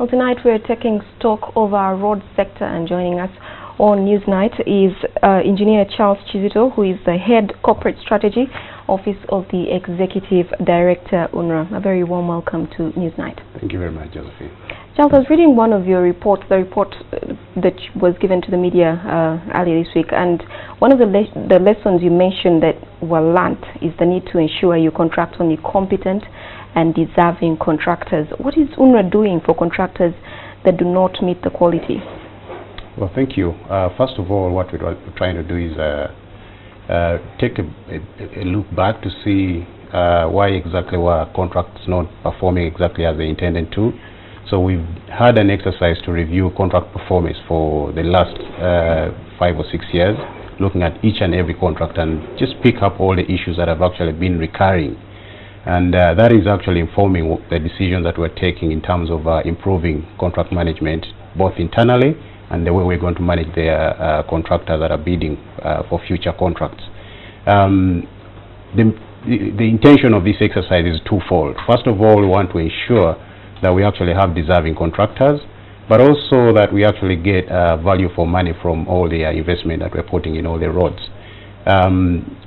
Well, tonight we're taking stock of our road sector, and joining us on Newsnight is Engineer Charles KIZITO, who is the Head Corporate Strategy Office of the Executive Director, UNRA. A very warm welcome to Newsnight. Thank you very much, Josephine. Charles, I was reading one of your reports, the report that was given to the media earlier this week, and one of the lessons you mentioned that were learnt is the need to ensure you contract only competent and deserving contractors. What is UNRA doing for contractors that do not meet the quality? Well, thank you. First of all, what we're trying to do is take a look back to see why exactly were contracts not performing exactly as they intended to. So we've had an exercise to review contract performance for the last 5 or 6 years, looking at each and every contract and just pick up all the issues that have actually been recurring. And that is actually informing the decisions that we're taking in terms of improving contract management, both internally and the way we're going to manage the contractors that are bidding for future contracts. The intention of this exercise is twofold. First of all, we want to ensure that we actually have deserving contractors, but also that we actually get value for money from all the investment that we're putting in all the roads.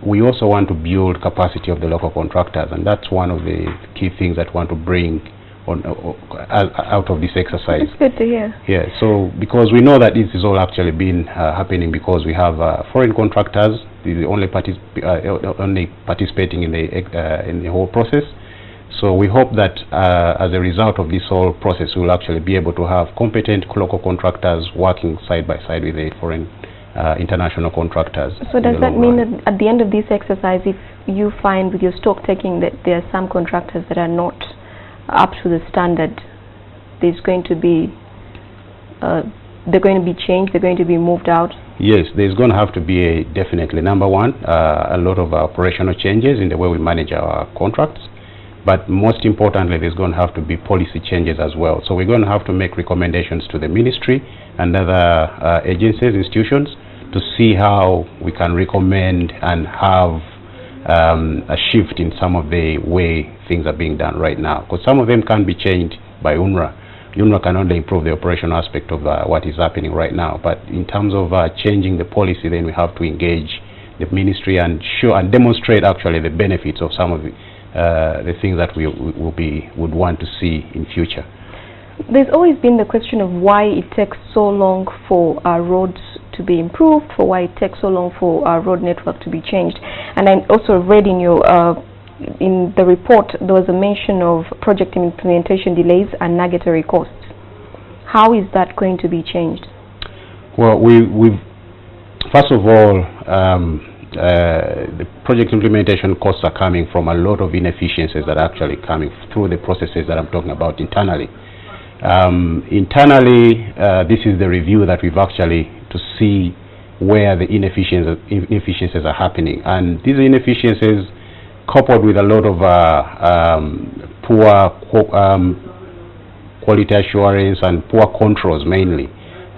We also want to build capacity of the local contractors, and that's one of the key things that we want to bring on out of this exercise. That's good to hear. Yeah, so because we know that this is all actually been happening because we have foreign contractors, the only participating in the whole process. So we hope that as a result of this whole process, we'll actually be able to have competent local contractors working side by side with the foreign international contractors. So does that mean that at the end of this exercise, if you find with your stock taking that there are some contractors that are not up to the standard, there's going to be they're going to be changed, they're going to be moved out? Yes, there's going to have to be definitely, number one, a lot of operational changes in the way we manage our contracts. But most importantly, there's going to have to be policy changes as well. So we're going to have to make recommendations to the ministry and other agencies, institutions, to see how we can recommend and have a shift in some of the way things are being done right now. Because some of them can be changed by UNRA. UNRA can only improve the operational aspect of what is happening right now. But in terms of changing the policy, then we have to engage the ministry and show and demonstrate actually the benefits of some of the things that we would want to see in future. There's always been the question of why it takes so long for our roads to be improved, for why it takes so long for our road network to be changed. And I also read in your in the report there was a mention of project implementation delays and negatory costs. How is that going to be changed? Well, we've first of all, the project implementation costs are coming from a lot of inefficiencies that are actually coming through the processes that I'm talking about internally. Internally, this is the review that we've actually to see where the inefficiencies are happening, and these inefficiencies, coupled with a lot of poor quality assurance and poor controls mainly,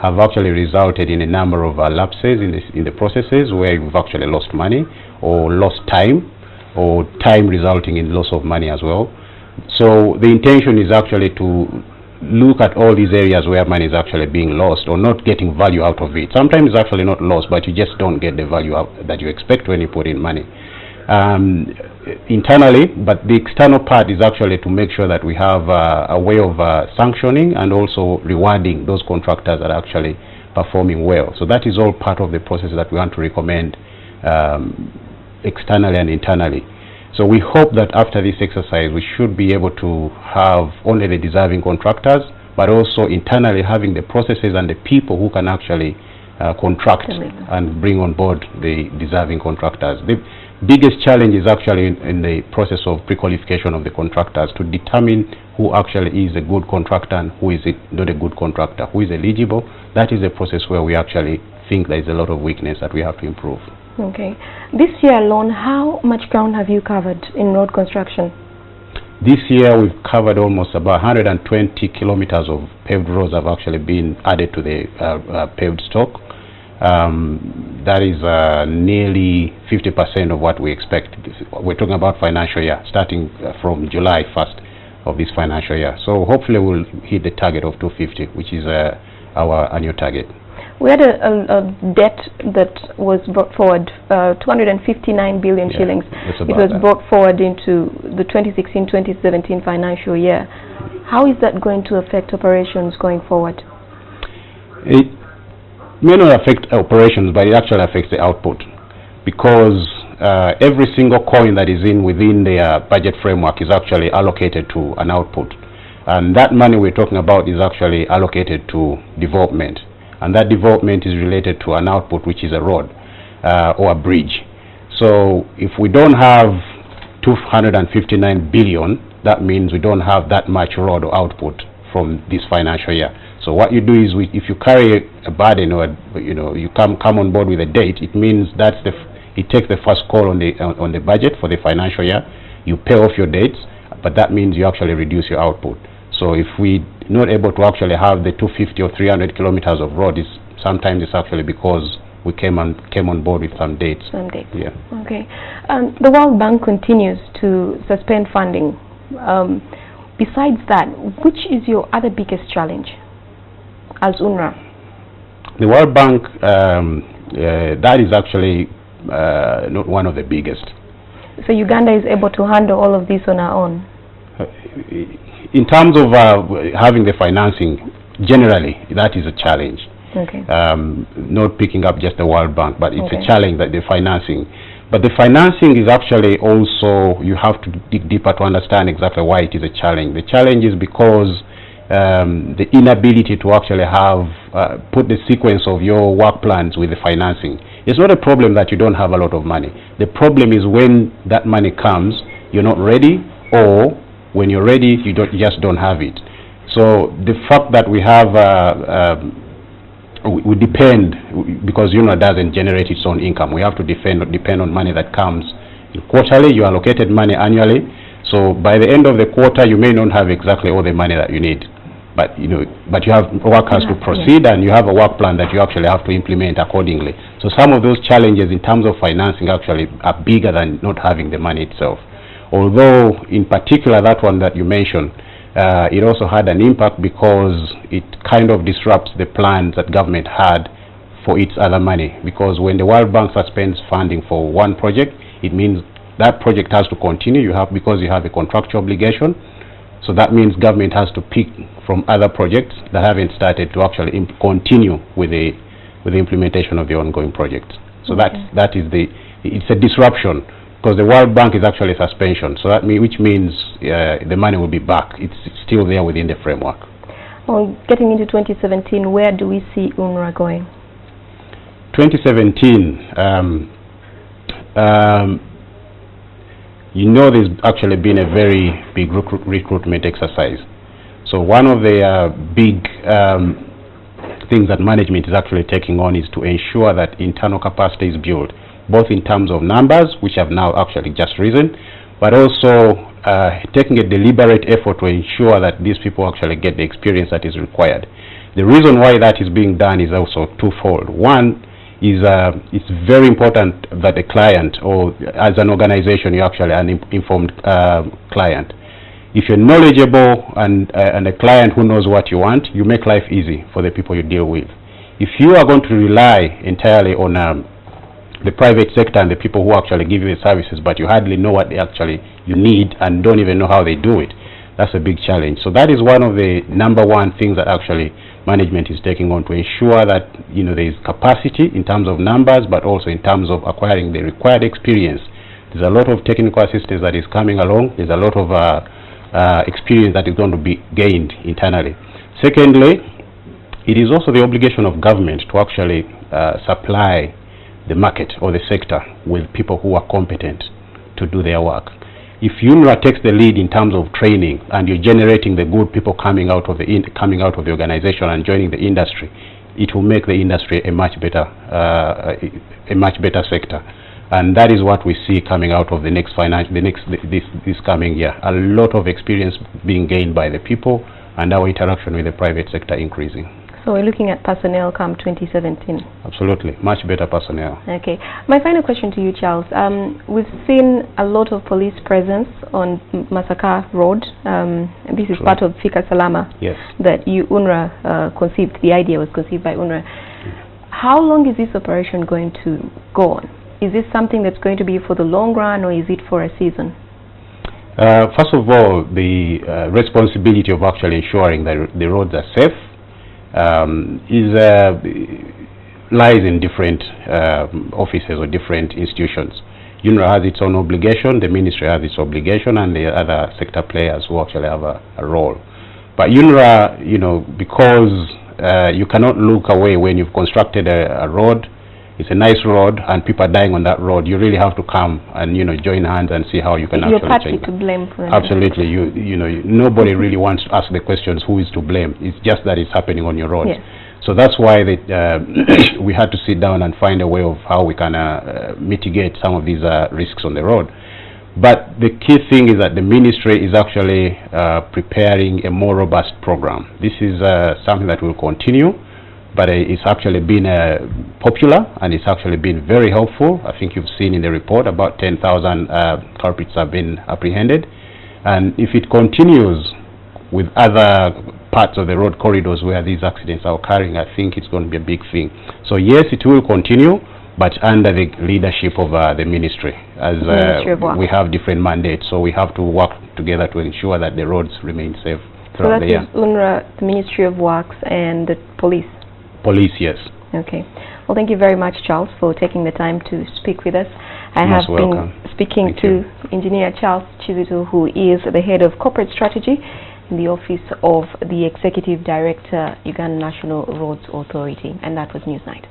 have actually resulted in a number of lapses in the processes where we've actually lost money or lost time, or time resulting in loss of money as well. So the intention is actually to look at all these areas where money is actually being lost or not getting value out of it. Sometimes it's actually not lost, but you just don't get the value that you expect when you put in money internally. But the external part is actually to make sure that we have a way of sanctioning and also rewarding those contractors that are actually performing well. So that is all part of the process that we want to recommend externally and internally. So we hope that after this exercise we should be able to have only the deserving contractors, but also internally having the processes and the people who can actually contract and bring on board the deserving contractors. The biggest challenge is actually in the process of pre-qualification of the contractors to determine who actually is a good contractor and who is not a good contractor, who is eligible. That is a process where we actually think there is a lot of weakness that we have to improve. Okay. This year alone, how much ground have you covered in road construction? This year we've covered almost about 120 kilometers of paved roads have actually been added to the paved stock. That is nearly 50% of what we expect. We're talking about financial year, starting from July 1st of this financial year. So hopefully we'll hit the target of 250, which is our annual target. We had a debt that was brought forward, 259 billion shillings. It was brought forward into the 2016-2017 financial year. How is that going to affect operations going forward? It may not affect operations, but it actually affects the output, because every single coin that is within the budget framework is actually allocated to an output, and that money we're talking about is actually allocated to development, and that development is related to an output, which is a road or a bridge. So if we don't have 259 billion, that means we don't have that much road or output from this financial year. So what you do is, if you carry a burden, or you come on board with a date, it means it takes the first call on the budget for the financial year. You pay off your dates, but that means you actually reduce your output. So if we're not able to actually have the 250 or 300 kilometers of road, sometimes it's actually because we came on board with some dates. Yeah. Okay. The World Bank continues to suspend funding. Besides that, which is your other biggest challenge as UNRA? The World Bank, that is actually not one of the biggest. So Uganda is able to handle all of this on our own? In terms of having the financing, generally, that is a challenge. Okay. Not picking up just the World Bank, but it's a challenge, that the financing. But the financing is actually also, you have to dig deeper to understand exactly why it is a challenge. The challenge is because the inability to actually put the sequence of your work plans with the financing. It's not a problem that you don't have a lot of money. The problem is when that money comes, you're not ready, or when you're ready, you just don't have it. So the fact that we have we depend, because UNRA doesn't generate its own income. We have to depend on money that comes quarterly. You allocated money annually, so by the end of the quarter, you may not have exactly all the money that you need. But you have work has to proceed, and you have a work plan that you actually have to implement accordingly. So some of those challenges in terms of financing actually are bigger than not having the money itself. Although, in particular, that one that you mentioned, it also had an impact because it kind of disrupts the plans that government had for its other money. Because when the World Bank suspends funding for one project, it means that project has to continue. Because you have a contractual obligation. So that means government has to pick from other projects that haven't started to actually continue with the implementation of the ongoing project. So it's a disruption, because the World Bank is actually a suspension. So which means the money will be back. It's still there within the framework. Well, getting into 2017, where do we see UNRA going? 2017. There's actually been a very big recruitment exercise. So one of the big things that management is actually taking on is to ensure that internal capacity is built, both in terms of numbers, which have now actually just risen, but also taking a deliberate effort to ensure that these people actually get the experience that is required. The reason why that is being done is also twofold. One is it's very important that the client, or as an organization, you're actually an informed client. If you're knowledgeable and a client who knows what you want, you make life easy for the people you deal with. If you are going to rely entirely on the private sector and the people who actually give you the services, but you hardly know what you need and don't even know how they do it, that's a big challenge. So that is one of the #1 things that actually management is taking on, to ensure that there is capacity in terms of numbers, but also in terms of acquiring the required experience. There's a lot of technical assistance that is coming along. There's a lot of experience that is going to be gained internally. Secondly, it is also the obligation of government to actually supply the market or the sector with people who are competent to do their work. If UNRA takes the lead in terms of training, and you're generating the good people coming out of the organization and joining the industry, it will make the industry a much better sector. And that is what we see coming out of this coming year. A lot of experience being gained by the people, and our interaction with the private sector increasing. So we're looking at personnel come 2017. Absolutely, much better personnel. Okay. My final question to you, Charles. We've seen a lot of police presence on Masaka Road. This is part of Fika Salama. Yes. That UNRA conceived. The idea was conceived by UNRA. How long is this operation going to go on? Is this something that's going to be for the long run, or is it for a season? First of all, the responsibility of actually ensuring that the roads are safe lies in different offices or different institutions. UNRA has its own obligation, the ministry has its obligation, and the other sector players who actually have a role. But UNRA, you know, because you cannot look away when you've constructed a road. It's a nice road and people are dying on that road. You really have to come and, you know, join hands and see how you can actually change. You're partly to blame for that. Absolutely. You know, nobody really wants to ask the questions who is to blame. It's just that it's happening on your road. Yes. So that's why we had to sit down and find a way of how we can mitigate some of these risks on the road. But the key thing is that the ministry is actually preparing a more robust program. This is something that will continue. But it's actually been popular, and it's actually been very helpful. I think you've seen in the report about 10,000 culprits have been apprehended. And if it continues with other parts of the road corridors where these accidents are occurring, I think it's going to be a big thing. So yes, it will continue, but under the leadership of the ministry, as we have different mandates. So we have to work together to ensure that the roads remain safe throughout the year. So that is UNRA, the Ministry of Works, and the police? Police, yes. Okay. Well, thank you very much, Charles, for taking the time to speak with us. I have been speaking to Engineer Charles KIZITO, who is the Head of Corporate Strategy in the Office of the Executive Director, Uganda National Roads Authority. And that was Newsnight.